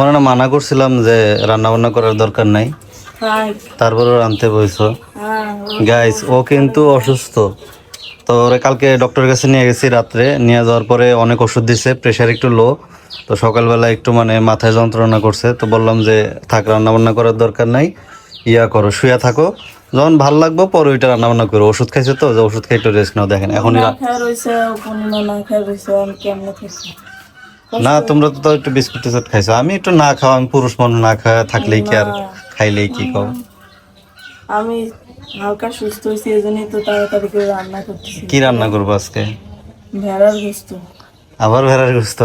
তোমার না মানা করছিলাম যে রান্না বান্না করার দরকার নাই, তারপরে আনতে বলছো। গাইস ও কিন্তু অসুস্থ, তো ওরে কালকে ডক্টরের কাছে নিয়ে গেছি রাত্রে। নিয়ে যাওয়ার পরে অনেক ওষুধ দিছে, প্রেশার একটু লো। তো সকালবেলা একটু মানে মাথায় যন্ত্রণা করছে, তো বললাম যে থাক, রান্না বান্না করার দরকার নাই, ইয়া করো, শুয়ে থাকো, যখন ভাল লাগবো পরে ওইটা রান্না বান্না করো। ওষুধ খাইছে তো, যে ওষুধ খাই একটু রেস্ট নাও। দেখেন এখন না, তোমরা তো একটু বিস্কুট টিস্কুট খাইছো, আমি একটু না খাওয়া, আমি পুরুষ মানুষ, না খাওয়া থাকলেই কি আর খাইলেই কি কও? আমি হালকা সুস্থ হয়েছি, এজন্যই তো তাড়াতাড়ি করে রান্না করতেছি। কি রান্না করবো আজকে? ভেড়ার গোস্ত। আবার ভেড়ার গোস্ত?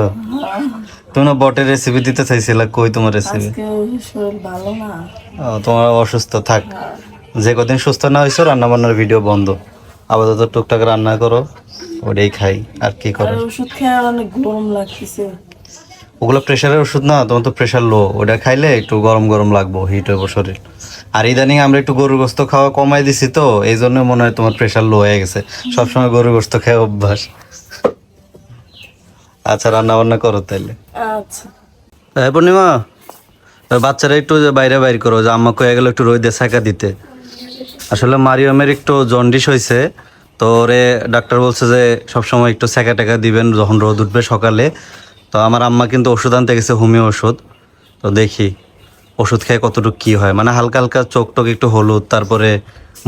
তুমি না বটের রেসিপি দিতে চাইছিলা, কই তোমার রেসিপি? আজকে শরীর ভালো না। ও, তোমার অসুস্থ, থাক। যে কদিন সুস্থ না হয়েছো রান্না বান্নার ভিডিও বন্ধ। আপাতত টুকটাক রান্না করো, ওটাই খাই। আর কি করো? ওষুধ খেয়ে অনেক গরম লাগতেছে। ওগুলো প্রেশারের ওষুধ না, তোমার তো প্রেশার লো, ওটা খাইলে একটু গরম গরম লাগবো, হিট হইব শরীর। আর ইদানিং আমরা একটু গরুর গোস্ত খাওয়া কমাই দিছি, তো এই জন্য মনে হয় তোমার প্রেশার লো হয়ে গেছে। সবসময় গরুর গোস্ত খেয়ে অভ্যাস। আচ্ছা, রান্না বান্না করো তাইলে। আচ্ছা। হ্যাঁ পূর্ণিমা, ওই বাচ্চারা একটু যে বাইরে বাইর করো, যে আম্মা কয়ে গেল একটু রোদে সেকা দিতে। আসলে মারিয়মের একটু জন্ডিস হয়েছে, তো ওরে ডাক্তার বলছে যে সবসময় একটু সেকা টেকা দিবেন যখন রোদ উঠবে সকালে। তো আমার আম্মা কিন্তু ওষুধ আনতে গেছে, হোমিও ওষুধ। তো দেখি ওষুধ খেয়ে কতটুকু কি হয়। মানে হালকা হালকা চোখ টোক একটু হলুদ, তারপরে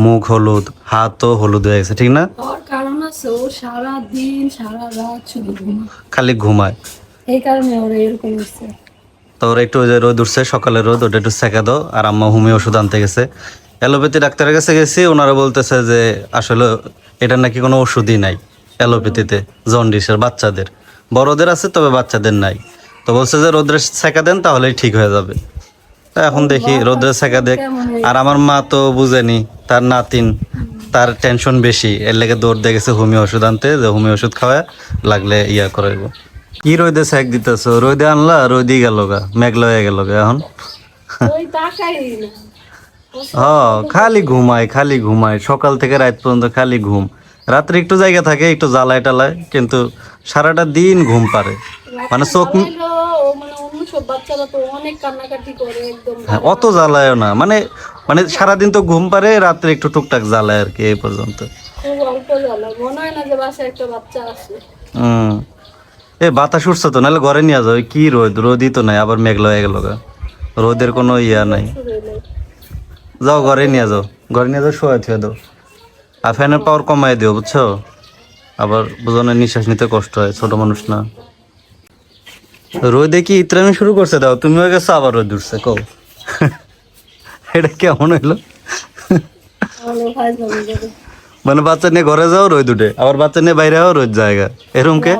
মুখ হলুদ, হাতও হলুদ হয়ে গেছে, ঠিক না? ওর কারণ আছে, ও সারা দিন সারা রাত শুধু ঘুমায়, খালি ঘুমায়, এই কারণে ওরা এরকম হচ্ছে। তো ওরা একটু ওই যে রোদ উঠছে সকালে, রোদ ওটা একটু সেকা দাও। আর আম্মা হোমিও ওষুধ আনতে গেছে। অ্যালোপ্যাথি ডাক্তারের কাছে গেছি, ওনারা বলতেছে যে আসলে এটা নাকি কোনো ওষুধই নাই অ্যালোপ্যাথিতে জন্ডিসের। বাচ্চাদের, বড়দের আছে তবে বাচ্চাদের নাই। তো বলছে যে রোদ্রে সেকা দেন তাহলেই ঠিক হয়ে যাবে। তা এখন দেখি রোদ্রে সেকা দেখ। আর আমার মা তো বুঝেনি, তার নাতিন, তার টেনশন বেশি, এর লেগে দৌড় দিয়ে গেছে হোমিও ওষুধ আনতে, যে হোমিও ওষুধ খাওয়া লাগলে ইয়া করাইব। কি রোদে সেক দিতেছো? রোদে আনলা, রোদই গেল গা, মেঘলা হয়ে গেল গা এখন। ওই তাকাই না, হ, খালি ঘুমায়, খালি ঘুমায়, সকাল থেকে রাত পর্যন্ত খালি ঘুম। রাত্রে একটু জায়গা থাকে, একটু জ্বালায় টালায়, কিন্তু সারাটা দিন ঘুম পারে। মানে চোখ, ও মানে অন্য সব বাচ্চারা তো অনেক কান্নাকাটি করে একদম। হ্যাঁ, অত জ্বালায় না, মানে মানে সারাদিন তো ঘুম পারে, রাত্রে একটু টুকটাক জ্বালায় আর কি, এই পর্যন্ত। খুব অল্প জ্বালা, মনে হয় না যে বাসায় একটা বাচ্চা আছে। হম, এ বাতাস উঠছে তো, নাহলে ঘরে নিয়ে যাও। কি রোদ, রোদই তো নাই, আবার মেঘলা হয়ে গেল গা, রোদের কোনো ইয়া নাই। যাও ঘরে নিয়ে যাও, ঘরে নিয়ে যাও, শোয়া থুয়ে দাও। আর ফ্যানের পাওয়ার কমাই দিও, বুঝছো? আবার বুঝনে নিঃশ্বাস নিতে কষ্ট হয়, ছোট মানুষ না। রোদে কি ইত্রামি শুরু করছে? দাও, তুমিও গেছো, আবার রোদ উঠছে, কও। এটা কেমন হইলো? মানে বাচ্চা নিয়ে ঘরে যাও রোদ উঠে, আবার বাচ্চা নিয়ে বাইরে যাও রোদ জায়গা, এরকম কে?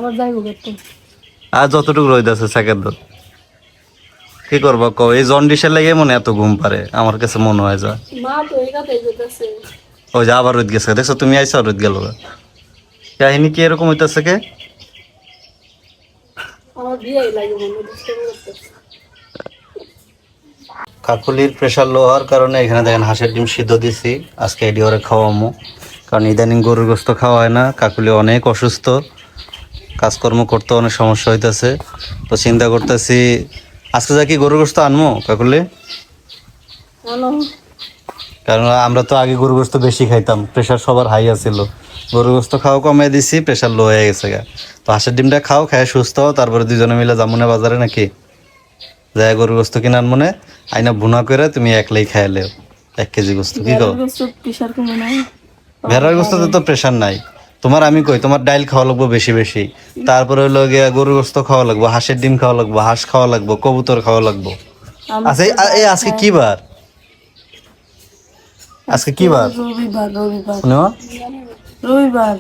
আর যতটুকু রোদ আছে সেকেন্ড রোদ, কি করবো কও? এই জন্ডিসের লেগে মনে এত ঘুম পারে, আমার কাছে মনে হয় যা। ওই যে আবার রোদ গেছে, দেখছো তুমি আইসা রোদ গেল। কাহিনী কি এরকম হইতেছে কে? কাকুলির প্রেশার লো হওয়ার কারণে এখানে দেখেন হাঁসের ডিম সিদ্ধ দিছি, আজকে এডি ওরে খাওয়ামো। কারণ ইদানিং গরুর গোস্ত খাওয়া হয় না, কাকুলি অনেক অসুস্থ, কাজকর্ম করতে অনেক সমস্যা হইতেছে। তো চিন্তা করতেছি আজকে যা কি গরুর গোস্ত আনবো কাকুলি। কারণ আমরা তো আগে গরুর গোস্ত বেশি খাইতাম, প্রেশার সবার হাই আছিল, গরুর গোস্ত খাওয়া কমিয়ে দিছি, প্রেশার লো হয়ে গেছে গা। তো হাঁসের ডিমটা খাও, খায় সুস্থ হও, তারপরে দুজনে মিলে যামুনে বাজারে নাকি যাই গরুর গোস্ত কিনার মনে আইনা ভুনা করে তুমি একলাই খাইলে 1 কেজি গোস্ত। কি কও? ভেড়ার গোস্ততে তো প্রেশার নাই তোমার। আমি কই তোমার ডাইল খাওয়া লাগবো বেশি বেশি, তারপরে হলো গিয়া গরুর গোস্ত খাওয়া লাগবো, হাঁসের ডিম খাওয়া লাগবো, হাঁস খাওয়া লাগবো, কবুতর খাওয়া লাগবো। আচ্ছা এই আজকে কি বার? আজকে কি বার? রবিবার।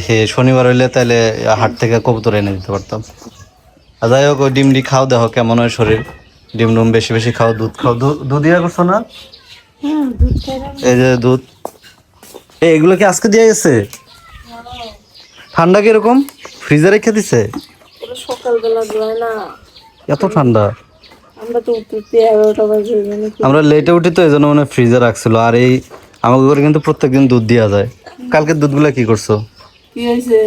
হে, শনিবার হইলে তাহলে হাট থেকে কবুতর এনে দিতে পারতাম। আর যাই হোক, ওই ডিম ডি খাও, দেখো কেমন হয় শরীর। ডিম ডুম বেশি বেশি খাও, দুধ খাও। দুধ ইয়া করছো না? এই যে দুধ, এগুলো কি আজকে দিয়ে গেছে? ঠান্ডা কিরকম? ফ্রিজে রেখে দিছে? সকালবেলা যায় না, এত ঠান্ডা? আমরা তো উঠতে 11টা বাজে। আমরা লেটে উঠি, তো এই জন্য মানে ফ্রিজে রাখছিল। আর এই আমাকে করে কিন্তু প্রত্যেকদিন দুধ দেওয়া যায়। কালকে দুধগুলা কি করছো? কি হয়েছে?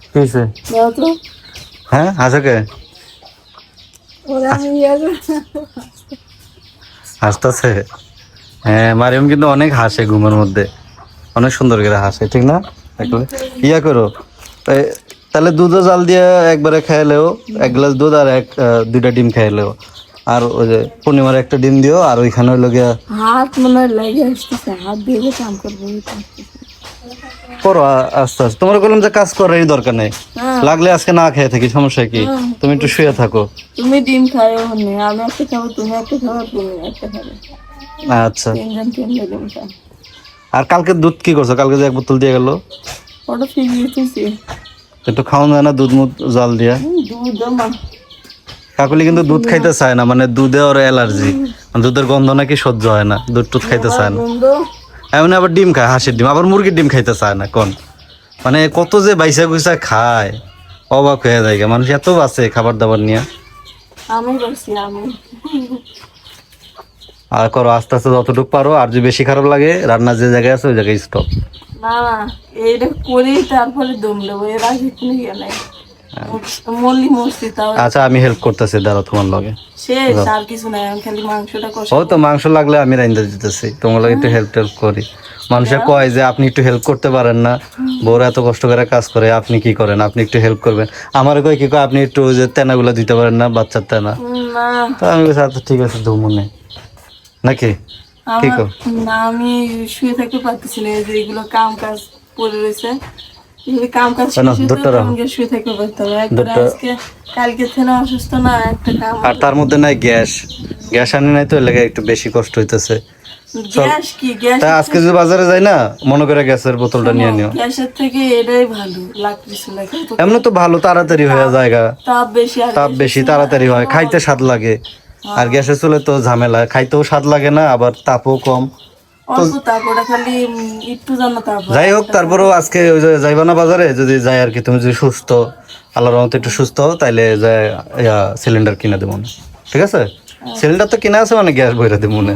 কি হয়েছে? দাও তো। হ্যাঁ, হাসাকে ওরা আমি হাসতেছে। হ্যাঁ, মারিয়াম কিন্তু অনেক হাসে ঘুমের মধ্যে, অনেক সুন্দর করে হাসে, ঠিক না? দেখলে ইয়া করো, তাহলে দুধও জাল দিয়ে একবারে খাইলেও, 1 গ্লাস দুধ আর 2টা ডিম খাইলেও, আর ওই যে পূর্ণিমার একটা ডিম দিও, আর ওইখানে হইলো গিয়া হাত মনে হয় লেগে আসতেছে, হাত দিয়ে যে কাম করবো এই করতেছে। করো আস্তে আস্তে। তোমার বললাম যে কাজ করারই দরকার নেই, হ্যাঁ। লাগলে আজকে না খেয়ে থাকি, সমস্যা কি? তুমি একটু শুয়ে থাকো। তুমি ডিম খাও হনে, আমি একটা খাবো, তুমি একটা খাবো, তুমি একটা খাবে, আচ্ছা, 3 জন ডিম খাও। আর কালকে দুধ কি করছো? কালকে যে 1 বোতল দিয়ে গেল, ওটা ফিরিয়ে দিতেছি। একটু খাওয়ানো যায় না দুধ মুধ জাল দিয়া? দুধ মা কাকুলি কিন্তু দুধ খাইতে চায় না, মানে দুধে ওর অ্যালার্জি, দুধের গন্ধ নাকি সহ্য হয় না, দুধ টুধ খাইতে চায় না। বন্ধু এমনি আবার ডিম খায়, হাঁসের ডিম, আবার মুরগির ডিম খাইতে চায় না। কোন মানে কত যে বাইসা গুইসা খায়, অবাক হয়ে যায়। মানুষ এত বাঁচে খাবার দাবার নিয়ে। আমি বলছি আমি আর করো আস্তে আস্তে যতটুকু পারো, আর যদি বেশি খারাপ লাগে রান্নার যে জায়গায় আছে ওই জায়গায় স্টপ। না না এইটা করি তারপরে দম দেবো, এর আগে কোনো ইয়ে নাই। মল্লি মসজিদ তাও আচ্ছা, আমি হেল্প করতেছি, দাঁড়াও তোমার লগে। শেষ, আর কিছু নাই, আমি খালি মাংসটা কষা। ও তো মাংস লাগলে আমি রাইন্দা দিতেছি, তোমার লগে একটু হেল্প টেল্প করি। মানুষে কয় যে আপনি একটু হেল্প করতে পারেন না, বউরা এত কষ্ট করে কাজ করে, আপনি কি করেন, আপনি একটু হেল্প করবেন। আমার কয় কি কয়, আপনি একটু ওই যে তেনাগুলো দিতে পারেন না, বাচ্চার তেনা। না তো আমি বলছি আচ্ছা ঠিক আছে, ধুমুনে নাকি কি কর। না আমি শুয়ে থাকতে পারতেছি না, এই যে এগুলো কাম কাজ পড়ে রয়েছে, এগুলো কাম কাজ কেন? শেষ হতে দুধটা রাখো। আমাকে শুয়ে থাকতে পারতে হবে একবারে। দুধটা- আজকে কালকে থেকে অসুস্থ না, একটা কাম আর তার মধ্যে নাই গ্যাস, গ্যাস আনি নাই তো, এর লাগে একটু বেশি কষ্ট হইতেছে। গ্যাস কি গ্যাস, তা আজকে যদি বাজারে যাই না, মনে করে গ্যাসের বোতলটা নিয়ে নিও। গ্যাসের থেকে এটাই ভালো লাগতেছে না, কিন্তু এমনি তো ভালো, তাড়াতাড়ি হয়ে যায়, তাপ বেশি আর তাপ বেশি, তাড়াতাড়ি হয়, খাইতে স্বাদ লাগে। আর গ্যাসের চুলে তো ঝামেলা, খাইতেও স্বাদ লাগে না, আবার তাপও কম। অল্প তাপ, ওটা খালি একটু জানো তাপ হয়। যাই হোক, তারপরেও আজকে ওই যে যাইবা না বাজারে, যদি যাই আর কি, তুমি যদি সুস্থ, আল্লাহর রহমতে একটু সুস্থ হও, তাইলে সিলিন্ডার কিনে দেবো না, ঠিক আছে? সিলিন্ডার তো কিনা আছে, মানে গ্যাস বইরা দেবো না।